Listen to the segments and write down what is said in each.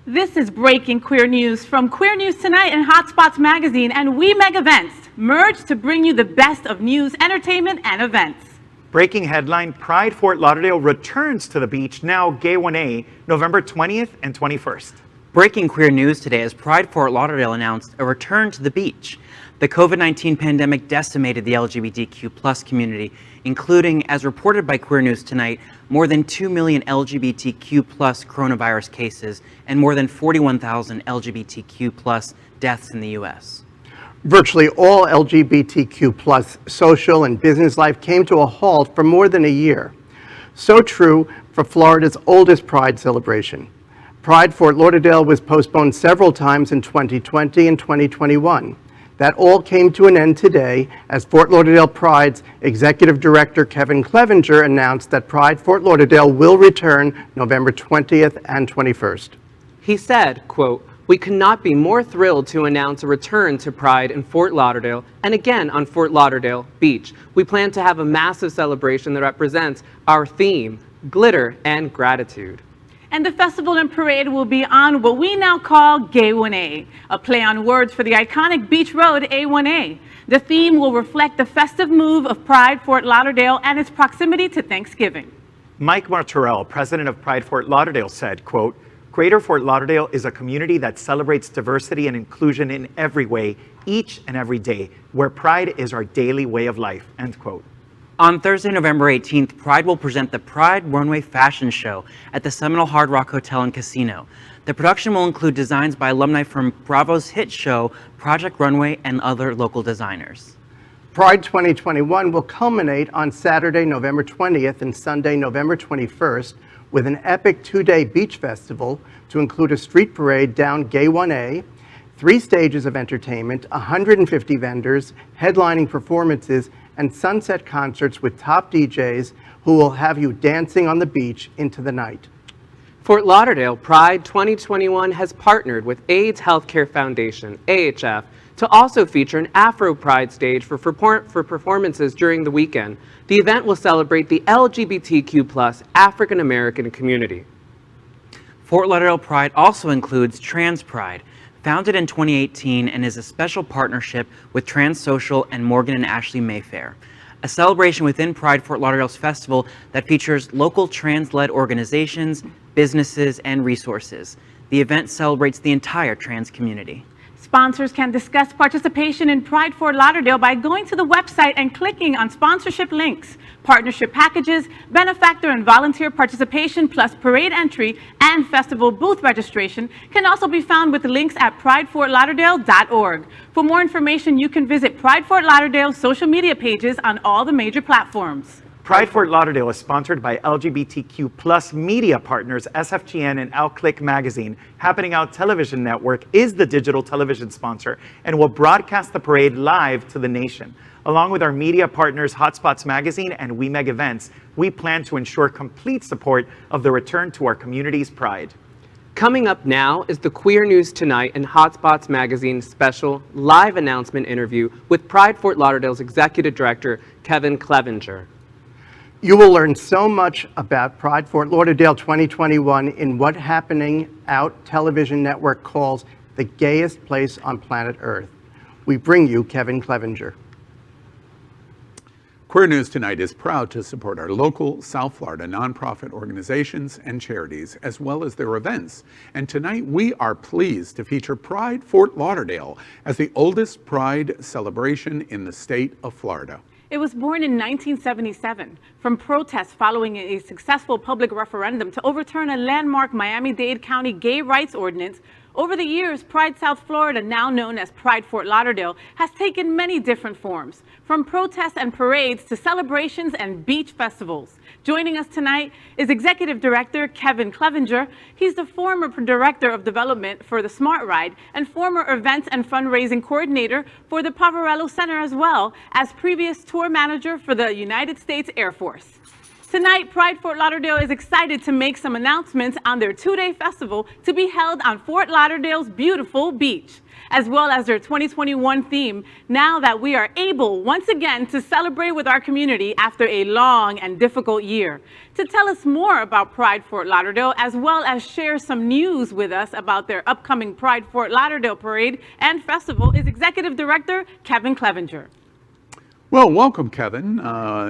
This is breaking queer news from Queer News Tonight and Hotspots Magazine and We Meg Events, merged to bring you the best of news, entertainment, and events. Breaking headline, Pride Fort Lauderdale returns to the beach, now Gay 1A, November 20th and 21st. Breaking queer news today as Pride Fort Lauderdale announced a return to the beach. The COVID-19 pandemic decimated the LGBTQ+ community, including, as reported by Queer News Tonight, more than 2 million LGBTQ+ coronavirus cases and more than 41,000 LGBTQ+ deaths in the U.S. Virtually all LGBTQ+ social and business life came to a halt for more than a year. So true for Florida's oldest Pride celebration. Pride Fort Lauderdale was postponed several times in 2020 and 2021. That all came to an end today as Fort Lauderdale Pride's Executive Director Kevin Clevenger announced that Pride Fort Lauderdale will return November 20th and 21st. He said, quote, "We could not be more thrilled to announce a return to Pride in Fort Lauderdale and again on Fort Lauderdale Beach. We plan to have a massive celebration that represents our theme, glitter and gratitude." And the festival and parade will be on what we now call Gay 1A, a play on words for the iconic beach road A1A. The theme will reflect the festive move of Pride Fort Lauderdale and its proximity to Thanksgiving. Mike Martorell, president of Pride Fort Lauderdale, said, quote, "Greater Fort Lauderdale is a community that celebrates diversity and inclusion in every way, each and every day, where pride is our daily way of life," end quote. On Thursday, November 18th, Pride will present the Pride Runway Fashion Show at the Seminole Hard Rock Hotel and Casino. The production will include designs by alumni from Bravo's hit show, Project Runway, and other local designers. Pride 2021 will culminate on Saturday, November 20th and Sunday, November 21st, with an epic two-day beach festival to include a street parade down Gay 1A, 3 stages of entertainment, 150 vendors, headlining performances, and sunset concerts with top DJs who will have you dancing on the beach into the night. Fort Lauderdale Pride 2021 has partnered with AIDS Healthcare Foundation, AHF, to also feature an Afro Pride stage for performances during the weekend. The event will celebrate the LGBTQ+ African American community. Fort Lauderdale Pride also includes Trans Pride, founded in 2018 and is a special partnership with Trans Social and Morgan and Ashley Mayfair, a celebration within Pride Fort Lauderdale's festival that features local trans-led organizations, businesses, and resources. The event celebrates the entire trans community. Sponsors can discuss participation in Pride Fort Lauderdale by going to the website and clicking on sponsorship links. Partnership packages, benefactor and volunteer participation, plus parade entry and festival booth registration can also be found with links at pridefortlauderdale.org. For more information, you can visit Pride Fort Lauderdale's social media pages on all the major platforms. Pride Fort Lauderdale is sponsored by LGBTQ+ media partners SFGN and Outclick Magazine. Happening Out Television Network is the digital television sponsor and will broadcast the parade live to the nation. Along with our media partners Hotspots Magazine and We Meg Events, we plan to ensure complete support of the return to our community's pride. Coming up now is the Queer News Tonight and Hotspots Magazine special live announcement interview with Pride Fort Lauderdale's Executive Director, Kevin Clevenger. You will learn so much about Pride Fort Lauderdale 2021 in what Happening Out television network calls the gayest place on planet Earth. We bring you Kevin Clevenger. Queer News Tonight is proud to support our local South Florida nonprofit organizations and charities, as well as their events. And tonight we are pleased to feature Pride Fort Lauderdale as the oldest Pride celebration in the state of Florida. It was born in 1977 from protests following a successful public referendum to overturn a landmark Miami-Dade County gay rights ordinance. Over the years, Pride South Florida, now known as Pride Fort Lauderdale, has taken many different forms, from protests and parades to celebrations and beach festivals. Joining us tonight is Executive Director Kevin Clevenger. He's the former Director of Development for the Smart Ride and former Events and Fundraising Coordinator for the Poverello Center, as well as previous tour manager for the United States Air Force. Tonight, Pride Fort Lauderdale is excited to make some announcements on their 2-day festival to be held on Fort Lauderdale's beautiful beach. as well as their 2021 theme, now that we are able once again to celebrate with our community after a long and difficult year. To tell us more about Pride Fort Lauderdale, as well as share some news with us about their upcoming Pride Fort Lauderdale Parade and Festival, is Executive Director Kevin Clevenger. Well, welcome, Kevin.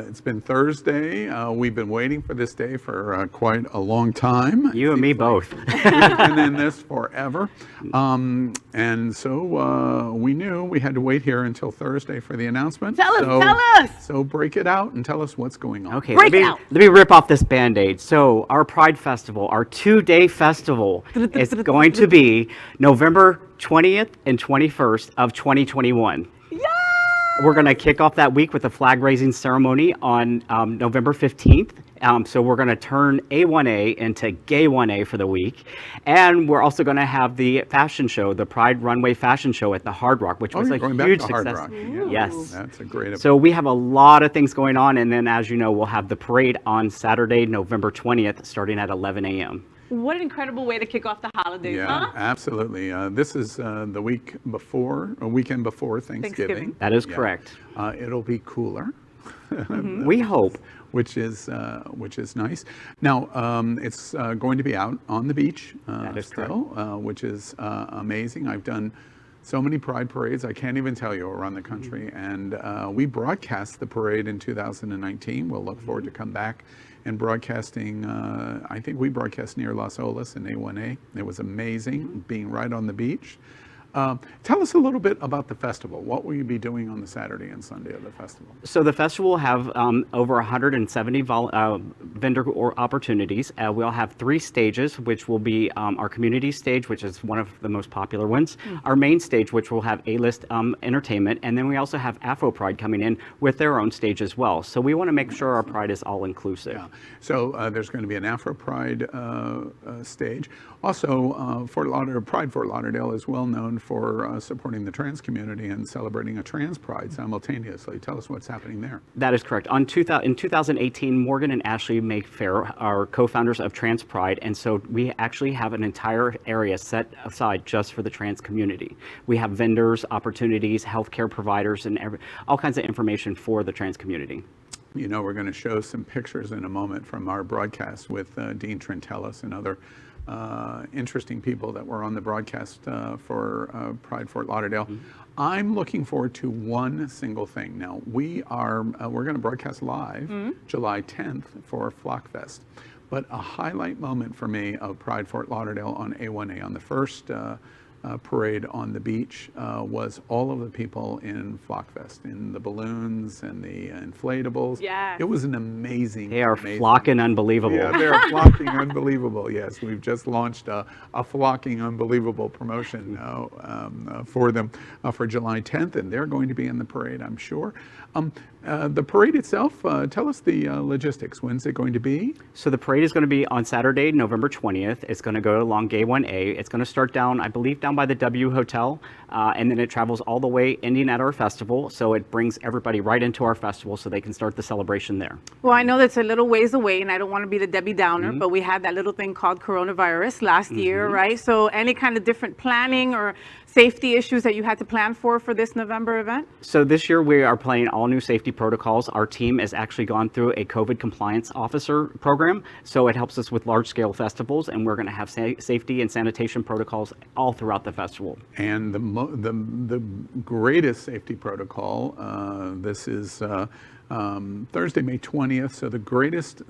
It's been Thursday. We've been waiting for this day for quite a long time. You and me both. We've been in this forever. And so we knew we had to wait here until Thursday for the announcement. Tell us! So break it out and tell us what's going on. Okay, Break it out. let me rip off this Band-Aid. So our Pride Festival, our 2-day festival, is going to be November 20th and 21st of 2021. We're going to kick off that week with a flag raising ceremony on November 15th. So we're going to turn A1A into Gay 1A for the week. And we're also going to have the fashion show, the Pride Runway fashion show at the Hard Rock, which was a huge Hard success. Rock. Yeah. Yes. That's a great event. So we have a lot of things going on. And then, as you know, we'll have the parade on Saturday, November 20th, starting at 11 a.m. What an incredible way to kick off the holidays, Yeah, huh? absolutely. This is the weekend before Thanksgiving. That is correct. It'll be cooler. We hope. Which is nice. Now it's going to be out on the beach That is still, which is amazing. I've done so many Pride parades, I can't even tell you, around the country. And we broadcast the parade in 2019. We'll look forward to come back and broadcasting. I think we broadcast near Las Olas in A1A. It was amazing being right on the beach. Tell us a little bit about the festival. What will you be doing on the Saturday and Sunday of the festival? So the festival will have over 170 vendor opportunities. We'll have 3 stages, which will be our community stage, which is one of the most popular ones, our main stage, which will have A-list entertainment, and then we also have Afro Pride coming in with their own stage as well. So we want to make sure our Pride is all inclusive. Yeah. So there's going to be an Afro Pride stage. Also, Pride Fort Lauderdale is well known for supporting the trans community and celebrating a trans pride simultaneously. Tell us what's happening there. That is correct. In 2018, Morgan and Ashley Mayfair are co-founders of Trans Pride, and so we actually have an entire area set aside just for the trans community. We have vendors, opportunities, healthcare providers, and all kinds of information for the trans community. You know, we're going to show some pictures in a moment from our broadcast with Dean Trentellis and other interesting people that were on the broadcast for Pride Fort Lauderdale. I'm looking forward to one single thing. Now, we're going to broadcast live July 10th for Flockfest. But a highlight moment for me of Pride Fort Lauderdale on A1A on the first parade on the beach was all of the people in Flockfest, in the balloons and the inflatables. Yes. It was an amazing. They are flocking unbelievable. Yeah, they're flocking unbelievable. Yes, we've just launched a flocking unbelievable promotion for them for July 10th, and they're going to be in the parade, I'm sure. The parade itself, tell us the logistics. When's it going to be? So the parade is going to be on Saturday, November 20th. It's going to go along Gay 1A. It's going to start down, I believe, down by the W Hotel, and then it travels all the way, ending at our festival. So it brings everybody right into our festival so they can start the celebration there. Well, I know that's a little ways away, and I don't want to be the Debbie Downer, but we had that little thing called coronavirus last year, right? So any kind of different planning or safety issues that you had to plan for this November event? So this year we are planning all new safety protocols. Our team has actually gone through a COVID compliance officer program, so it helps us with large scale festivals, and we're going to have safety and sanitation protocols all throughout the festival. And the greatest safety protocol, this is Thursday, May 20th, so the greatest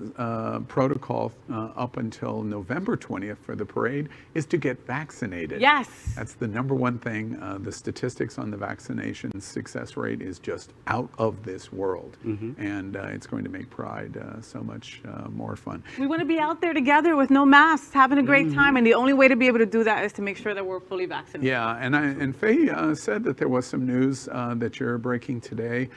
protocol up until November 20th for the parade is to get vaccinated. Yes. That's the number one thing. The statistics on the vaccination success rate is just out of this world. And it's going to make Pride so much more fun. We want to be out there together with no masks, having a great time, and the only way to be able to do that is to make sure that we're fully vaccinated. Yeah, and Faye said that there was some news that you're breaking today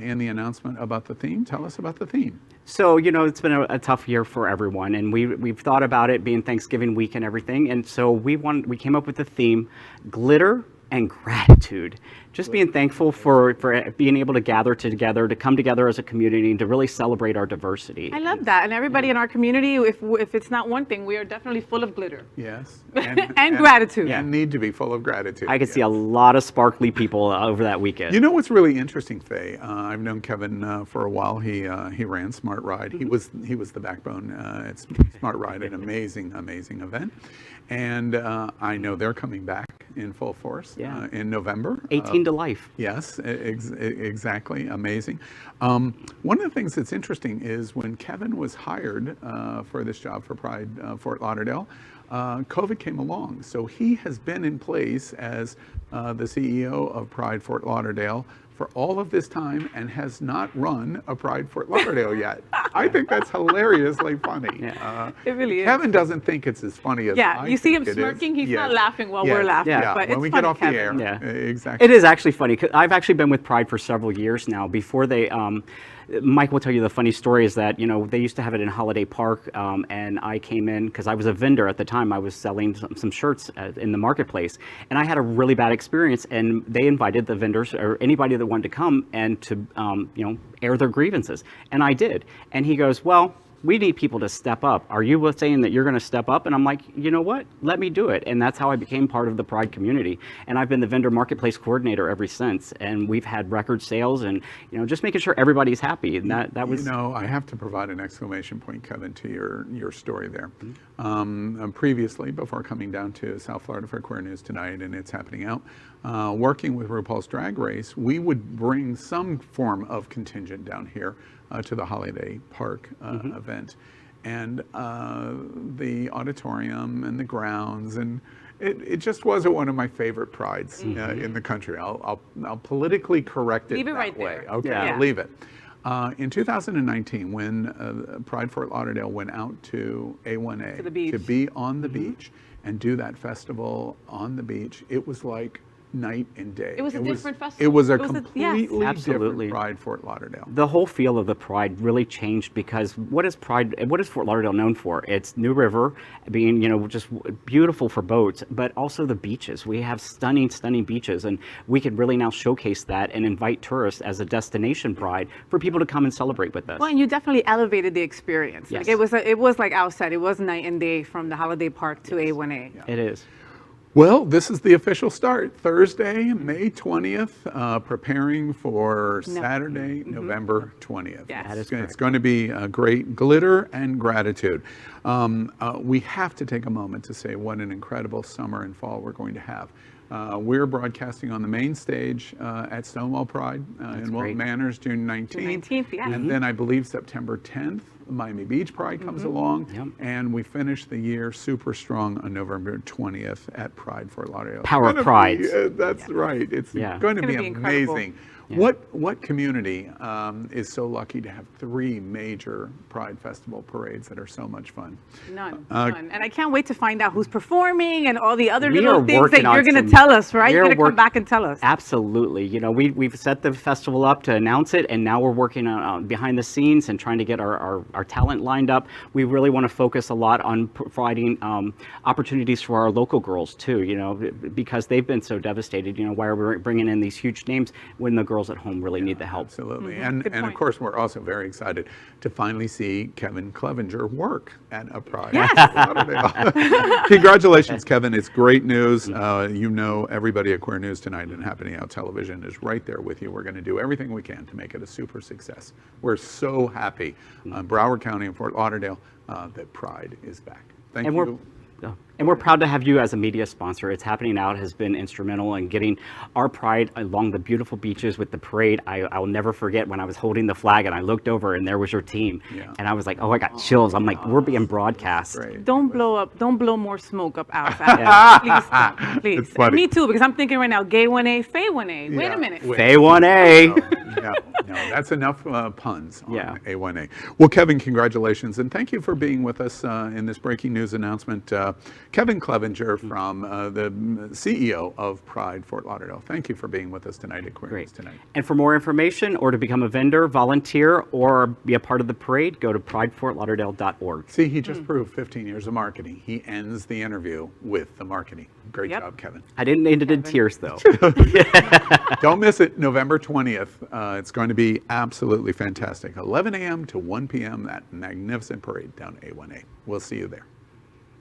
in the announcement about the theme. Tell us about the theme. So, you know, it's been a tough year for everyone, and we've thought about it being Thanksgiving week and everything, and so we came up with the theme, glitter and gratitude. just being thankful for being able to gather together, to come together as a community, and to really celebrate our diversity. I love that. And everybody in our community, if it's not one thing, we are definitely full of glitter. Yes. And gratitude. And need to be full of gratitude. I could see a lot of sparkly people over that weekend. You know what's really interesting, Faye? I've known Kevin for a while. He ran Smart Ride. He was the backbone at Smart Ride, an amazing event. And I know they're coming back in full force in November. 18 to life. Yes, exactly. Amazing. One of the things that's interesting is when Kevin was hired for this job for Pride Fort Lauderdale, COVID came along. So he has been in place as the CEO of Pride Fort Lauderdale for all of this time and has not run a Pride Fort Lauderdale yet. I think that's hilariously funny. It really is. Kevin doesn't think it's as funny as I you see him think it is. smirking, he's not Yes. laughing while Yes. we're laughing. Yeah, But when it's we funny, get off Kevin. the air. Yeah. Exactly. It is actually funny, 'cause I've actually been with Pride for several years now. Before they, Mike will tell you the funny story is that, they used to have it in Holiday Park, and I came in, because I was a vendor at the time, I was selling some shirts in the marketplace, and I had a really bad experience, and they invited the vendors, or anybody that wanted to come, and to, air their grievances, and I did. And he goes, well, we need people to step up. Are you saying that you're going to step up? And I'm like, you know what? Let me do it. And that's how I became part of the Pride community. And I've been the vendor marketplace coordinator ever since. And we've had record sales, and just making sure everybody's happy. And that was. I have to provide an exclamation point, Kevin, to your story there. Previously, before coming down to South Florida for Queer News Tonight, and it's happening out, working with RuPaul's Drag Race, we would bring some form of contingent down here to the Holiday Park event, and the auditorium and the grounds, and it just wasn't one of my favorite prides in the country. I'll politically correct it Leave it that right way. there. Okay, Yeah. I'll leave it. In 2019, when Pride Fort Lauderdale went out to A1A To the beach. to be on the beach and do that festival on the beach, it was like night and day. It was a different festival. It was a It was completely Absolutely. different Pride Fort Lauderdale. The whole feel of the Pride really changed, because what is Fort Lauderdale known for? It's New River being, just beautiful for boats, but also the beaches. We have stunning, stunning beaches, and we can really now showcase that and invite tourists as a destination Pride for people to come and celebrate with us. Well, and you definitely elevated the experience. Yes. Like it was like Al said, it was night and day from the Holiday Park to A1A. It is. Well, this is the official start. Thursday, May 20th, preparing for Saturday, November 20th. Yes. That is It's going to be great glitter and gratitude. We have to take a moment to say what an incredible summer and fall we're going to have. We're broadcasting on the main stage at Stonewall Pride in Wilton great. Manors, June 19th. June 19th, yeah. And then I believe September 10th, Miami Beach Pride comes along. Yep. And we finish the year super strong on November 20th at Pride Fort Lauderdale. Power of It's gonna Pride. be, that's right. It's Yeah. going to It's be gonna be incredible. amazing. Yeah. What community is so lucky to have 3 major Pride Festival parades that are so much fun? None. And I can't wait to find out who's performing and all the other We little are things that working on you're going to some- tell us, right? we You're are going to come work- back and tell us. Absolutely. We've set the festival up to announce it, and now we're working on behind the scenes and trying to get our talent lined up. We really want to focus a lot on providing opportunities for our local girls too, because they've been so devastated. Why are we bringing in these huge names when the girls at home really need the help? Absolutely. Good And of point. course, we're also very excited to finally see Kevin Clevenger work at a Pride. Yes. Congratulations, Kevin. It's great news. Everybody at Queer News Tonight and Happening Out Television is right there with you. We're going to do everything we can to make it a super success. We're so happy, Broward County and Fort Lauderdale, that Pride is back. Thank And you. And we're proud to have you as a media sponsor. It's Happening Out has been instrumental in getting our Pride along the beautiful beaches with the parade. I'll never forget when I was holding the flag and I looked over and there was your team. Yeah. And I was like, oh, I got chills. I'm like, we're being broadcast. Great. Don't blow more smoke up Al's Yeah. Please stop. Please. It's funny. Me too, because I'm thinking right now, gay 1A, Faye 1A. Wait Yeah. a minute. Faye 1A. No, that's enough puns on Yeah. A1A. Well, Kevin, congratulations, and thank you for being with us in this breaking news announcement. Kevin Clevenger from the CEO of Pride Fort Lauderdale. Thank you for being with us tonight at Queer News Tonight. And for more information or to become a vendor, volunteer, or be a part of the parade, go to pridefortlauderdale.org. See, he just proved 15 years of marketing. He ends the interview with the marketing. Great Yep. job, Kevin. I didn't end it in tears, though. Don't miss it, November 20th. It's going to be absolutely fantastic. 11 a.m. to 1 p.m., that magnificent parade down A1A. We'll see you there.